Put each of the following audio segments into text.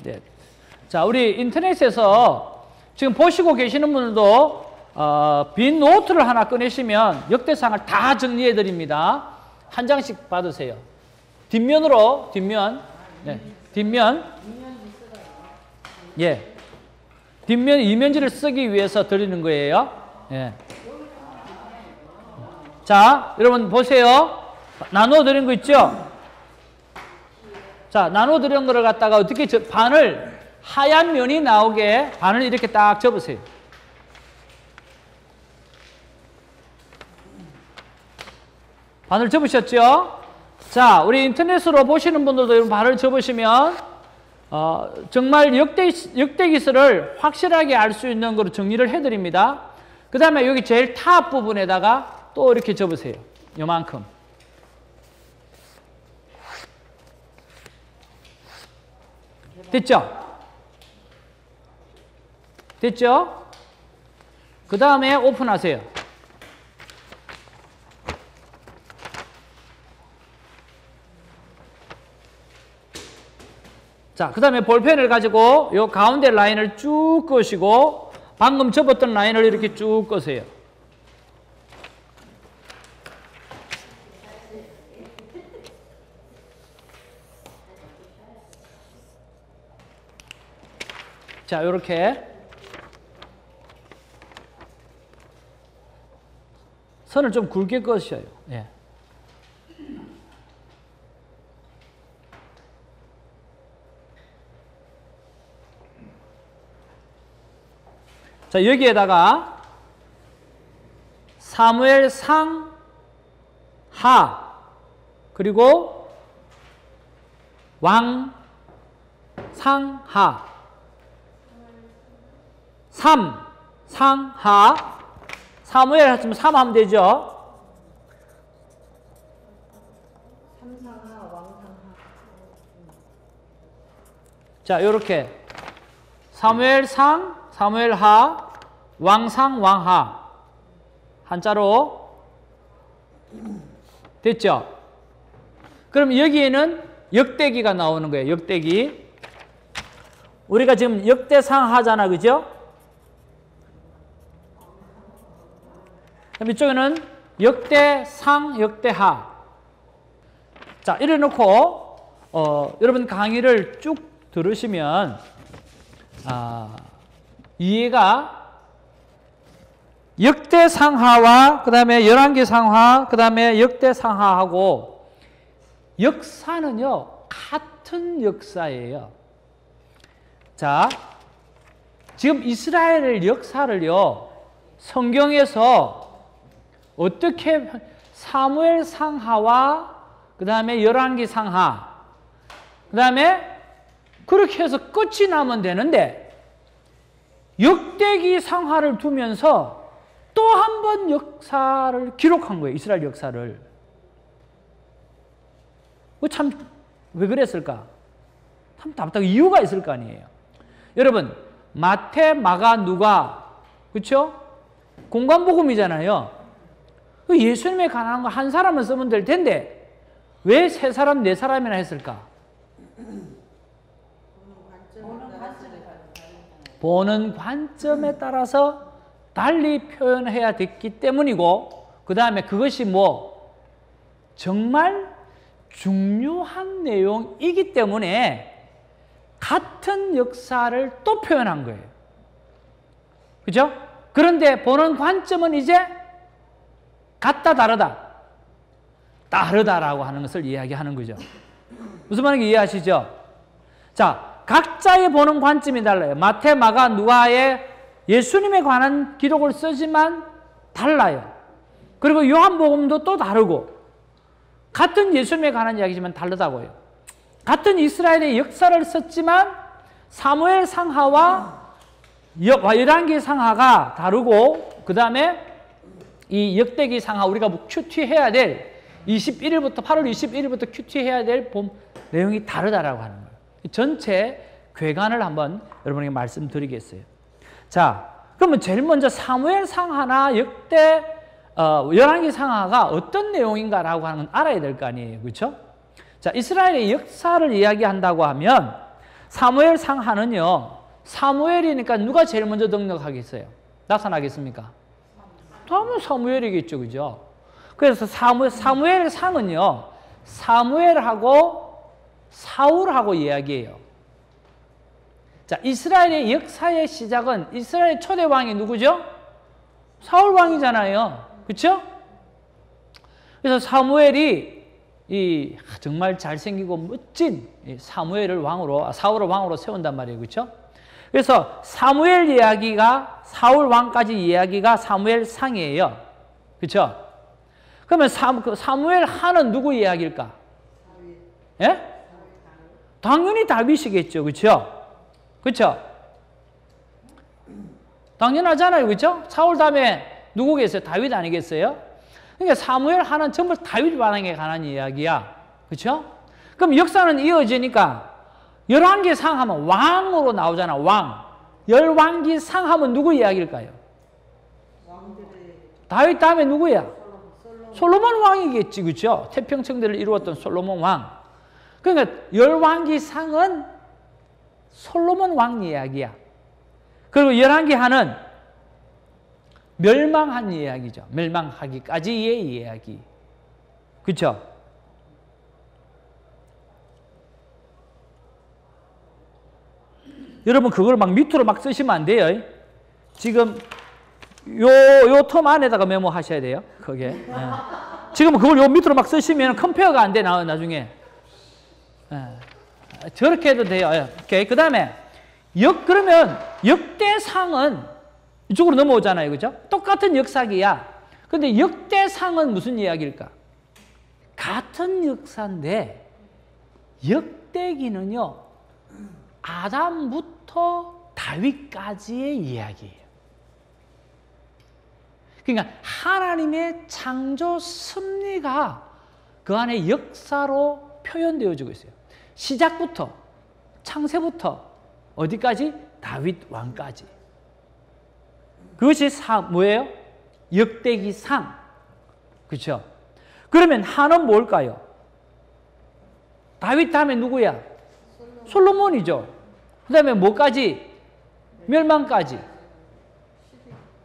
네. 자, 우리 인터넷에서 지금 보시고 계시는 분들도 빈 노트를 하나 꺼내시면 역대상을 다 정리해 드립니다. 한 장씩 받으세요. 뒷면으로, 뒷면. 네. 뒷면. 예. 뒷면 이면지를 쓰기 위해서 드리는 거예요. 예. 자, 여러분 보세요. 나눠 드린 거 있죠? 자, 나눠 드린 거를 갖다가 어떻게 반을 하얀 면이 나오게 반을 이렇게 딱 접으세요. 반을 접으셨죠? 자, 우리 인터넷으로 보시는 분들도 이런 반을 접으시면 정말 역대기서를 확실하게 알 수 있는 거로 정리를 해드립니다. 그 다음에 여기 제일 탑 부분에다가 또 이렇게 접으세요. 요만큼. 됐죠? 됐죠? 그 다음에 오픈하세요. 자, 그 다음에 볼펜을 가지고 요 가운데 라인을 쭉 끄시고 방금 접었던 라인을 이렇게 쭉 끄세요. 자, 요렇게 선을 좀 굵게 그으셔요. 예. 자, 여기에다가 사무엘상 하 그리고 왕상하 3 상하 사무엘 했으면 3 하면 되죠. 삼상하 왕상하. 자, 요렇게 사무엘상 사무엘하 왕상 왕하 한자로 됐죠? 그럼 여기에는 역대기가 나오는 거예요. 역대기. 우리가 지금 역대상하잖아, 그죠? 그럼 이쪽에는 역대상, 역대하. 자, 이래 놓고 여러분 강의를 쭉 들으시면 이해가 역대상하와 그 다음에 열왕기상하 그 다음에 역대상하하고 역사는요 같은 역사예요. 자, 지금 이스라엘의 역사를요 성경에서 어떻게 사무엘상하와 그 다음에 열왕기상하 그 다음에 그렇게 해서 끝이 나면 되는데 역대기상하를 두면서 또 한 번 역사를 기록한 거예요. 이스라엘 역사를. 참 왜 그랬을까? 참 답답한 이유가 있을 거 아니에요. 여러분 마태, 마가, 누가 그렇죠? 공관복음이잖아요. 예수님에 관한 거 한 사람은 쓰면 될 텐데 왜 세 사람, 네 사람이나 했을까? 보는 관점에 따라서 달리 표현해야 됐기 때문이고 그 다음에 그것이 뭐 정말 중요한 내용이기 때문에 같은 역사를 또 표현한 거예요. 그죠? 그런데 보는 관점은 이제 같다 다르다 다르다라고 하는 것을 이야기하는 거죠. 무슨 말인지 이해하시죠? 자, 각자의 보는 관점이 달라요. 마태, 마가, 누가의 예수님에 관한 기록을 쓰지만 달라요. 그리고 요한복음도 또 다르고 같은 예수님에 관한 이야기지만 다르다고요. 같은 이스라엘의 역사를 썼지만 사무엘상하와 열왕기상하가 다르고 그 다음에 이 역대기상하 우리가 큐티해야 될 21일부터 8월 21일부터 큐티해야 될 내용이 다르다라고 하는 거예요. 전체 괴간을 한번 여러분에게 말씀드리겠어요. 자, 그러면 제일 먼저 사무엘상하나 열왕기상하가 어떤 내용인가라고 하는 건 알아야 될 거 아니에요. 그렇죠? 자, 이스라엘의 역사를 이야기한다고 하면 사무엘 상하는요. 사무엘이니까 누가 제일 먼저 등록하겠어요? 나타나겠습니까? 다음은 사무엘이겠죠. 그죠? 그래서 사무엘 상은요. 사무엘하고 사울하고 이야기해요. 자, 이스라엘의 역사의 시작은 이스라엘 초대 왕이 누구죠? 사울 왕이잖아요. 그렇죠? 그래서 사무엘이 정말 잘생기고 멋진 사무엘을 왕으로, 사울을 왕으로 세운단 말이에요. 그렇죠? 그래서 사무엘 이야기가 사울 왕까지 이야기가 사무엘 상이에요. 그렇죠? 그러면 사무엘 하는 누구 이야기일까? 예? 당연히 다윗이겠죠. 그렇죠? 그렇죠? 당연하잖아요. 그렇죠? 사울 다음에 누구겠어요? 다윗 아니겠어요? 그러니까 사무엘 하는 전부 다윗 왕에 관한 이야기야. 그렇죠? 그럼 역사는 이어지니까 열왕기 상하면 왕으로 나오잖아. 왕. 열왕기 상하면 누구 이야기일까요? 다윗 다음에 누구야? 솔로몬 왕이겠지. 그렇죠? 태평천대를 이루었던 솔로몬 왕. 그러니까 열왕기 상은 솔로몬 왕 이야기야. 그리고 열왕기 하는 멸망한 이야기죠. 멸망하기까지의 이야기. 그렇죠? 여러분 그걸 막 밑으로 막 쓰시면 안 돼요. 지금 요 텀 안에다가 메모하셔야 돼요. 그게. 예. 지금 그걸 요 밑으로 막 쓰시면 컴페어가 안 돼. 나중에. 예. 저렇게 해도 돼요. 예. 오케이. 그 다음에 그러면 역대상은 이쪽으로 넘어오잖아요. 그죠? 똑같은 역사기야. 근데 역대상은 무슨 이야기일까? 같은 역사인데 역대기는요. 아담부터 다윗까지의 이야기예요. 그러니까 하나님의 창조 섭리가 그 안에 역사로 표현되어지고 있어요. 시작부터 창세부터 어디까지? 다윗 왕까지. 그것이 뭐예요? 역대기상. 그렇죠? 그러면 하는 뭘까요? 다윗 다음에 누구야? 솔로몬이죠. 그 다음에 뭐까지? 멸망까지.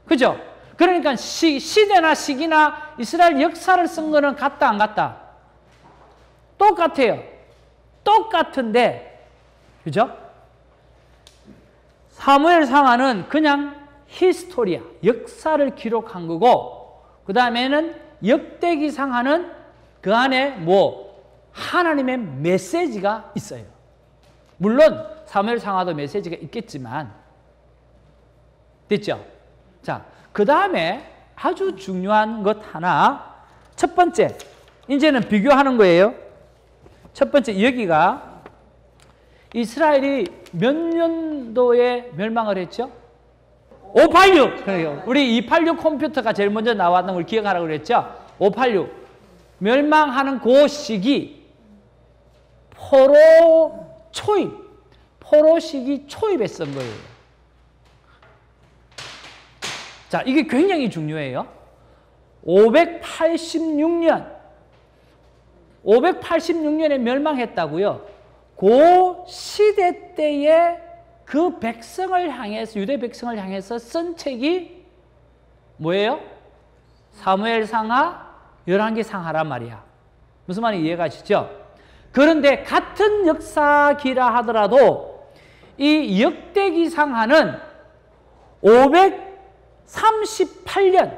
그죠? 그러니까 시대나 시기나 이스라엘 역사를 쓴 거는 같다 안 같다? 똑같아요. 똑같은데 그죠? 사무엘 상하는 그냥 히스토리야. 역사를 기록한 거고 그 다음에는 역대기 상하는 그 안에 하나님의 메시지가 있어요. 물론 사무엘 상하도 메시지가 있겠지만 됐죠? 자, 그 다음에 아주 중요한 것 하나 첫 번째 이제는 비교하는 거예요. 첫 번째 여기가 이스라엘이 몇 년도에 멸망을 했죠? 586! 그래요. 우리 286 컴퓨터가 제일 먼저 나왔던 걸 기억하라고 그랬죠? 586. 멸망하는 그 시기 포로 시기 초입에 쓴 거예요. 자, 이게 굉장히 중요해요. 586년에 멸망했다고요. 그 시대 때에 그 백성을 향해서, 유대 백성을 향해서 쓴 책이 뭐예요? 사무엘 상하, 열왕기 상하란 말이야. 무슨 말인지 이해가 가시죠? 그런데 같은 역사기라 하더라도 이 역대기 상하는 538년,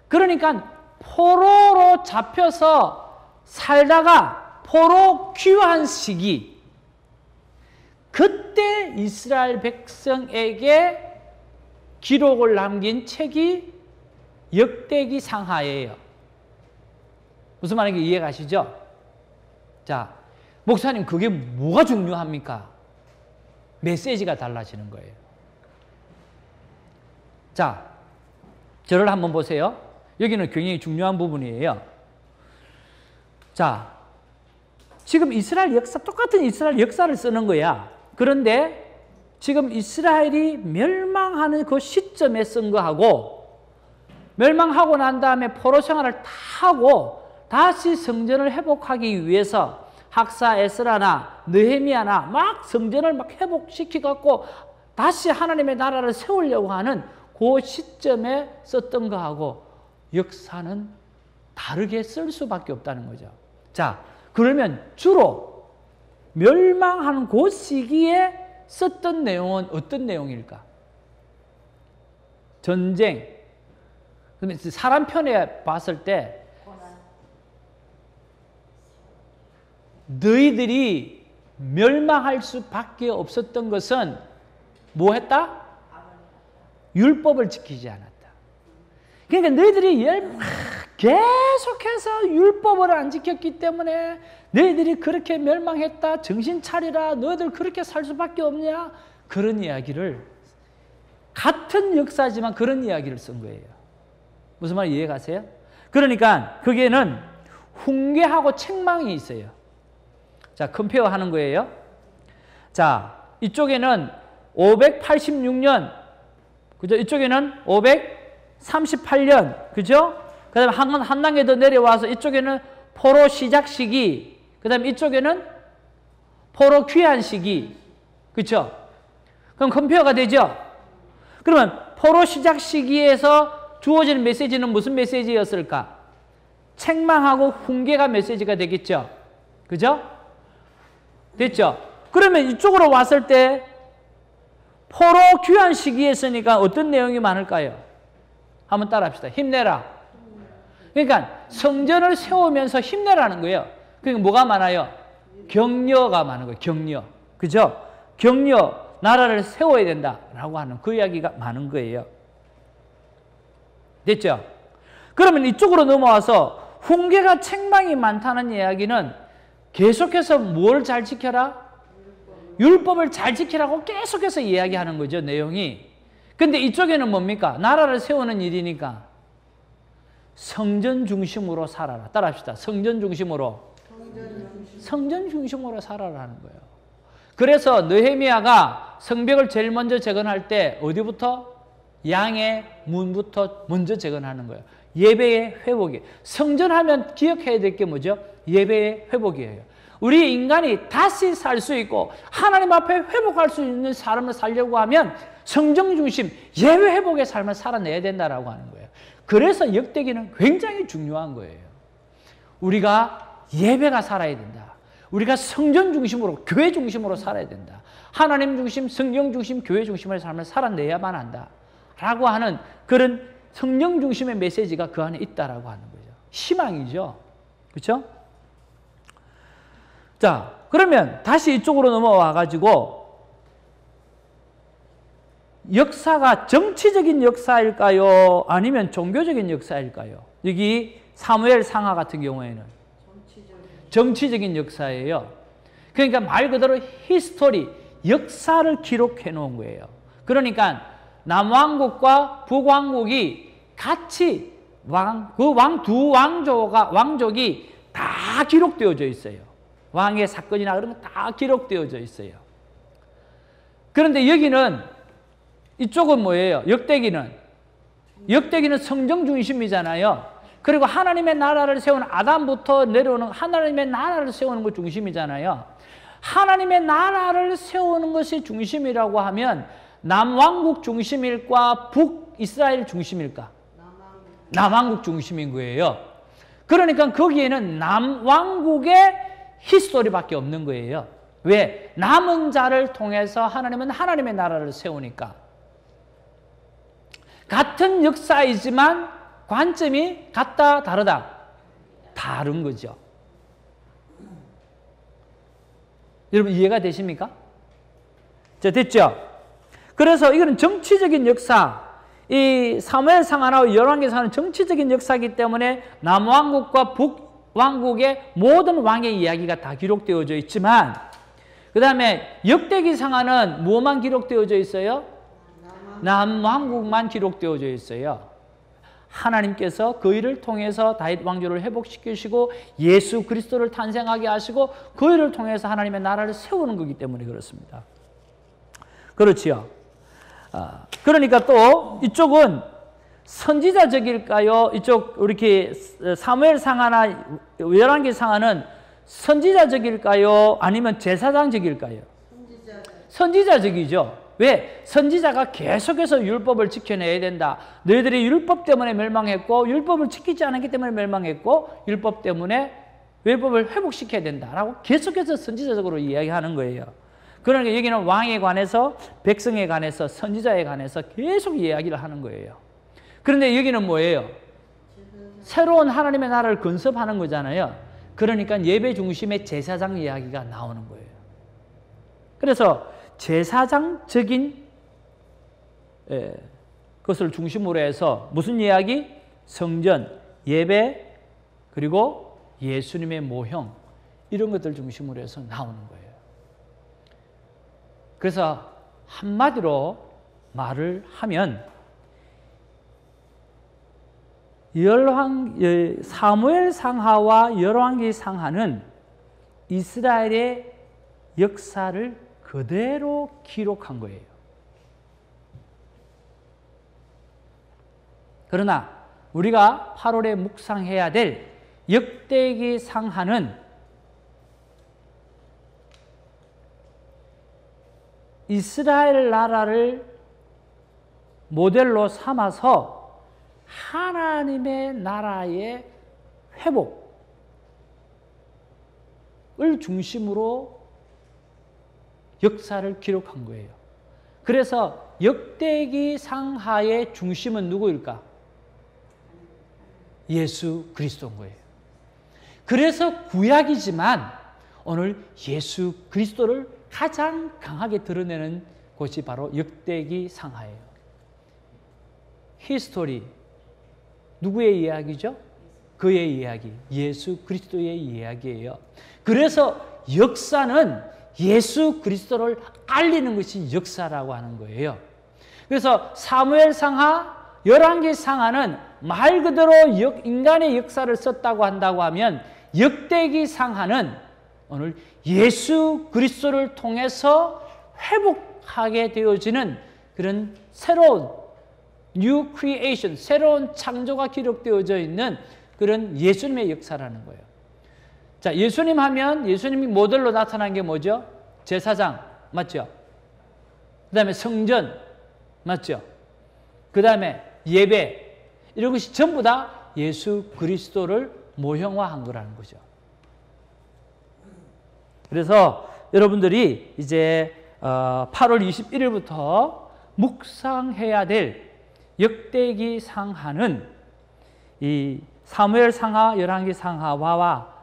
그러니까 포로로 잡혀서 살다가 포로 귀환 시기, 그때 이스라엘 백성에게 기록을 남긴 책이 역대기 상하예요. 무슨 말인지 이해가 가시죠? 자, 목사님 그게 뭐가 중요합니까? 메시지가 달라지는 거예요. 자, 저를 한번 보세요. 여기는 굉장히 중요한 부분이에요. 자, 지금 이스라엘 역사, 똑같은 이스라엘 역사를 쓰는 거야. 그런데 지금 이스라엘이 멸망하는 그 시점에 쓴 거하고 멸망하고 난 다음에 포로 생활을 다 하고 다시 성전을 회복하기 위해서 학사 에스라나 느헤미야나 막 성전을 막 회복시켜갖고 다시 하나님의 나라를 세우려고 하는 그 시점에 썼던 거하고 역사는 다르게 쓸 수밖에 없다는 거죠. 자, 그러면 주로 멸망하는 그 시기에 썼던 내용은 어떤 내용일까? 전쟁. 그러면 사람 편에 봤을 때 너희들이 멸망할 수밖에 없었던 것은 뭐 했다? 율법을 지키지 않았다. 그러니까 너희들이 계속해서 율법을 안 지켰기 때문에 너희들이 그렇게 멸망했다. 정신 차리라. 너희들 그렇게 살 수밖에 없냐. 그런 이야기를 같은 역사지만 그런 이야기를 쓴 거예요. 무슨 말 이해가세요? 그러니까 거기에는 훈계하고 책망이 있어요. 자, 컴페어 하는 거예요. 자, 이쪽에는 586년, 그죠? 이쪽에는 538년, 그죠? 그 다음에 한 단계 더 내려와서 이쪽에는 포로 시작 시기, 그 다음에 이쪽에는 포로 귀환 시기, 그죠? 그럼 컴페어가 되죠? 그러면 포로 시작 시기에서 주어지는 메시지는 무슨 메시지였을까? 책망하고 훈계가 메시지가 되겠죠? 그죠? 됐죠? 그러면 이쪽으로 왔을 때 포로 귀환 시기에 있으니까 어떤 내용이 많을까요? 한번 따라합시다. 힘내라. 그러니까 성전을 세우면서 힘내라는 거예요. 그러니까 뭐가 많아요? 격려가 많은 거예요. 격려. 그죠? 격려. 나라를 세워야 된다라고 하는 그 이야기가 많은 거예요. 됐죠? 그러면 이쪽으로 넘어와서 훈계가 책망이 많다는 이야기는 계속해서 뭘 잘 지켜라? 율법을 잘 지키라고 계속해서 이야기하는 거죠, 내용이. 근데 이쪽에는 뭡니까? 나라를 세우는 일이니까 성전 중심으로 살아라. 따라합시다. 성전 중심으로. 성전 중심으로 살아라는 거예요. 그래서 느헤미야가 성벽을 제일 먼저 재건할 때 어디부터? 양의 문부터 먼저 재건하는 거예요. 예배의 회복이. 성전하면 기억해야 될 게 뭐죠? 예배의 회복이에요. 우리 인간이 다시 살 수 있고 하나님 앞에 회복할 수 있는 삶을 살려고 하면 성전 중심 예배 회복의 삶을 살아내야 된다라고 하는 거예요. 그래서 역대기는 굉장히 중요한 거예요. 우리가 예배가 살아야 된다. 우리가 성전 중심으로 교회 중심으로 살아야 된다. 하나님 중심, 성경 중심, 교회 중심의 삶을 살아내야만 한다. 라고 하는 그런 성령 중심의 메시지가 그 안에 있다라고 하는 거죠. 희망이죠. 그렇죠? 자, 그러면 다시 이쪽으로 넘어와 가지고 역사가 정치적인 역사일까요? 아니면 종교적인 역사일까요? 여기 사무엘 상하 같은 경우에는 정치적인 역사예요. 그러니까 말 그대로 히스토리, 역사를 기록해 놓은 거예요. 그러니까 남왕국과 북왕국이 같이 두 왕족이 다 기록되어져 있어요. 왕의 사건이나 그런 거 다 기록되어져 있어요. 그런데 여기는 이쪽은 뭐예요? 역대기는 성경 중심이잖아요. 그리고 하나님의 나라를 세우는 아담부터 내려오는 하나님의 나라를 세우는 것 중심이잖아요. 하나님의 나라를 세우는 것이 중심이라고 하면 남왕국 중심일까 북이스라엘 중심일까? 남왕국 중심인 거예요. 그러니까 거기에는 남왕국의 히스토리밖에 없는 거예요. 왜? 남은 자를 통해서 하나님은 하나님의 나라를 세우니까. 같은 역사이지만 관점이 같다 다르다? 다른 거죠. 여러분 이해가 되십니까? 자, 됐죠? 그래서 이거는 정치적인 역사, 이 사무엘상하나 열왕기상은 정치적인 역사이기 때문에 남왕국과 북왕국의 모든 왕의 이야기가 다 기록되어져 있지만 그 다음에 역대기상하는 뭐만 기록되어져 있어요? 남왕국만 기록되어져 있어요. 하나님께서 그 일을 통해서 다윗 왕조를 회복시키시고 예수 그리스도를 탄생하게 하시고 그 일을 통해서 하나님의 나라를 세우는 거기 때문에 그렇습니다. 그렇지요. 그러니까 또 이쪽은 선지자적일까요? 이쪽 이렇게 사무엘상하나 열왕기상하는 선지자적일까요? 아니면 제사장적일까요? 선지자적이죠. 왜? 선지자가 계속해서 율법을 지켜내야 된다. 너희들이 율법 때문에 멸망했고 율법을 지키지 않았기 때문에 멸망했고 율법 때문에 율법을 회복시켜야 된다라고 계속해서 선지자적으로 이야기하는 거예요. 그러니까 여기는 왕에 관해서 백성에 관해서 선지자에 관해서 계속 이야기를 하는 거예요. 그런데 여기는 뭐예요? 새로운 하나님의 나라를 건설하는 거잖아요. 그러니까 예배 중심의 제사장 이야기가 나오는 거예요. 그래서 제사장적인 것을 중심으로 해서 무슨 이야기? 성전, 예배, 그리고 예수님의 모형 이런 것들 중심으로 해서 나오는 거예요. 그래서 한마디로 말을 하면 사무엘 상하와 열왕기 상하는 이스라엘의 역사를 그대로 기록한 거예요. 그러나 우리가 8월에 묵상해야 될 역대기 상하는 이스라엘 나라를 모델로 삼아서 하나님의 나라의 회복을 중심으로 역사를 기록한 거예요. 그래서 역대기 상하의 중심은 누구일까? 예수 그리스도인 거예요. 그래서 구약이지만 오늘 예수 그리스도를 가장 강하게 드러내는 곳이 바로 역대기 상하예요. 히스토리, 누구의 이야기죠? 그의 이야기, 예수 그리스도의 이야기예요. 그래서 역사는 예수 그리스도를 알리는 것이 역사라고 하는 거예요. 그래서 사무엘 상하, 열왕기 상하는 말 그대로 인간의 역사를 썼다고 한다고 하면 역대기 상하는 오늘 예수 그리스도를 통해서 회복하게 되어지는 그런 새로운 New Creation, 새로운 창조가 기록되어져 있는 그런 예수님의 역사라는 거예요. 자, 예수님 하면 예수님이 모델로 나타난 게 뭐죠? 제사장, 맞죠? 그 다음에 성전, 맞죠? 그 다음에 예배, 이런 것이 전부 다 예수 그리스도를 모형화한 거라는 거죠. 그래서 여러분들이 이제 8월 21일부터 묵상해야 될 역대기 상하는 이 사무엘 상하, 열왕기 상하와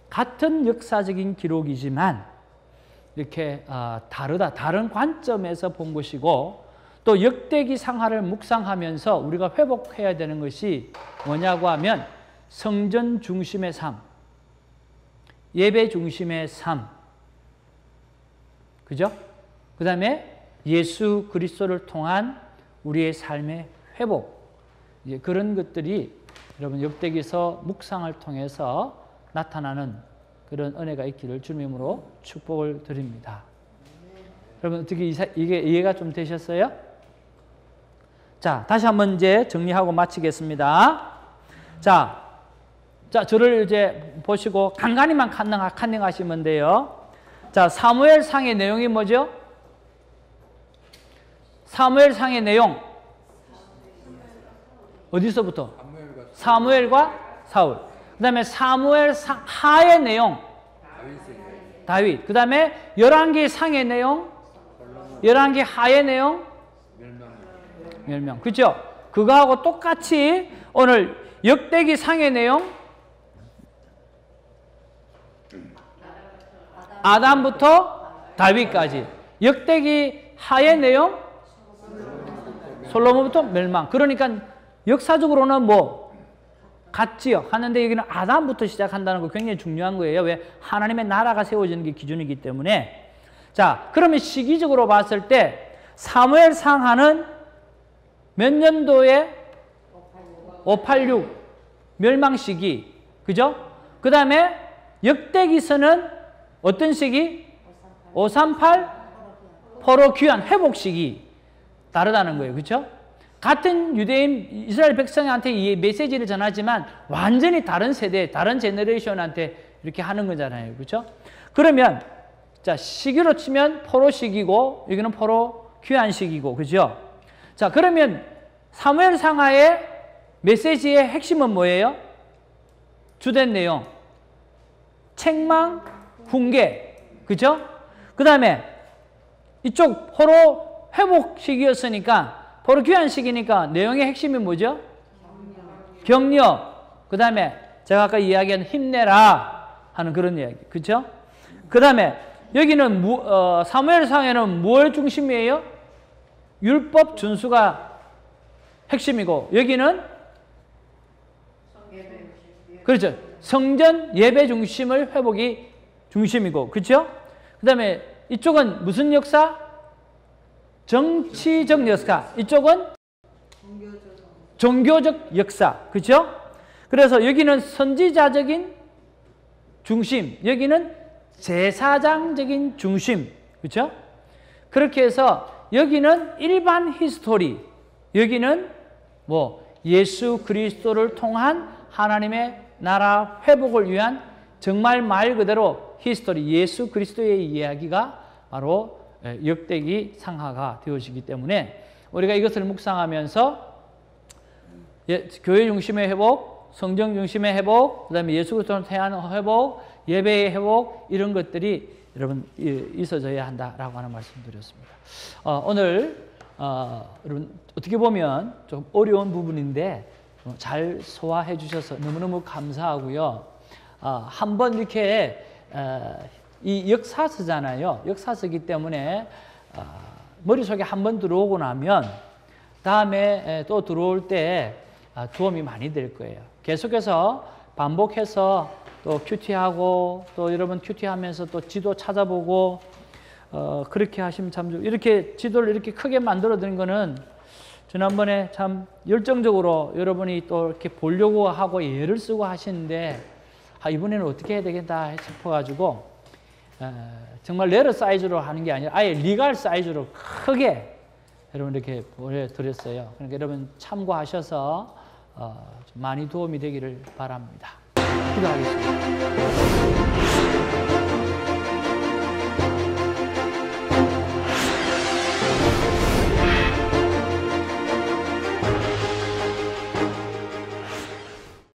같은 역사적인 기록이지만 이렇게 다른 관점에서 본 것이고, 또 역대기 상하를 묵상하면서 우리가 회복해야 되는 것이 뭐냐고 하면 성전 중심의 삶, 예배 중심의 삶, 그죠? 그 다음에 예수 그리스도를 통한 우리의 삶의 회복, 이제 그런 것들이 여러분 역대기서 묵상을 통해서 나타나는 그런 은혜가 있기를 주님으로 축복을 드립니다. 여러분 어떻게 이게 이해가 좀 되셨어요? 자, 다시 한번 이제 정리하고 마치겠습니다. 자, 저를 이제 보시고 간간히만 컨닝하시면 돼요. 자, 사무엘 상의 내용이 뭐죠? 사무엘 상의 내용 어디서부터? 사무엘과 사울. 그 다음에 사무엘 하의 내용 다윗. 그 다음에 열왕기 상의 내용, 열왕기 하의 내용 멸망. 그렇죠? 그거하고 똑같이 오늘 역대기 상의 내용 아담부터 다윗까지, 역대기 하의 내용 솔로몬부터 멸망. 그러니까 역사적으로는 뭐 같지요. 하는데 여기는 아담부터 시작한다는 거 굉장히 중요한 거예요. 왜? 하나님의 나라가 세워지는 게 기준이기 때문에. 자, 그러면 시기적으로 봤을 때 사무엘 상하는 몇 년도에 586 멸망 시기, 그죠? 그 다음에 역대기서는 어떤 시기? 538 포로 귀환 회복 시기 다르다는 거예요, 그렇죠? 같은 유대인 이스라엘 백성한테 이 메시지를 전하지만 완전히 다른 세대, 다른 제너레이션한테 이렇게 하는 거잖아요. 그렇죠? 그러면 자, 시기로 치면 포로시기고 여기는 포로 귀환시기고 그죠? 자, 그러면 사무엘 상하의 메시지의 핵심은 뭐예요? 주된 내용. 책망, 훈계. 그죠? 그 다음에 이쪽 포로 회복 시기였으니까 포로 귀환 시기니까 내용의 핵심이 뭐죠? 격려. 그 다음에 제가 아까 이야기한 힘내라 하는 그런 이야기. 그죠? 그 다음에 여기는 사무엘상에는 뭘 중심이에요? 율법 준수가 핵심이고 여기는 그렇죠. 성전 예배 중심을 회복이 중심이고 그렇죠? 그 다음에 이쪽은 무슨 역사? 정치적 역사. 이쪽은 종교적 역사. 그렇죠? 그래서 여기는 선지자적인 중심, 여기는 제사장적인 중심. 그렇죠? 그렇게 해서 여기는 일반 히스토리, 여기는 뭐 예수 그리스도를 통한 하나님의 나라 회복을 위한 정말 말 그대로 히스토리, 예수 그리스도의 이야기가 바로 역대기 상하가 되어지기 때문에 우리가 이것을 묵상하면서 교회 중심의 회복, 성경 중심의 회복, 그 다음에 예수 그리스도를 통한 회복, 예배의 회복 이런 것들이 여러분 있어져야 한다라고 하는 말씀드렸습니다. 오늘 여러분 어떻게 보면 좀 어려운 부분인데 잘 소화해 주셔서 너무너무 감사하고요. 한번 이렇게 이 역사서잖아요. 역사서기 때문에 머릿속에 한번 들어오고 나면 다음에 또 들어올 때 도움이 많이 될 거예요. 계속해서 반복해서 또 큐티하고 또 여러분 큐티하면서 또 지도 찾아보고 그렇게 하시면 참 좋고 이렇게 지도를 이렇게 크게 만들어 드린 거는 지난번에 참 열정적으로 여러분이 또 이렇게 보려고 하고 예를 쓰고 하시는데 이번에는 어떻게 해야 되겠다 싶어가지고 정말 레터 사이즈로 하는 게 아니라 아예 리갈 사이즈로 크게 여러분 이렇게 보여드렸어요. 그러니까 여러분 참고하셔서 많이 도움이 되기를 바랍니다. 기도하겠습니다.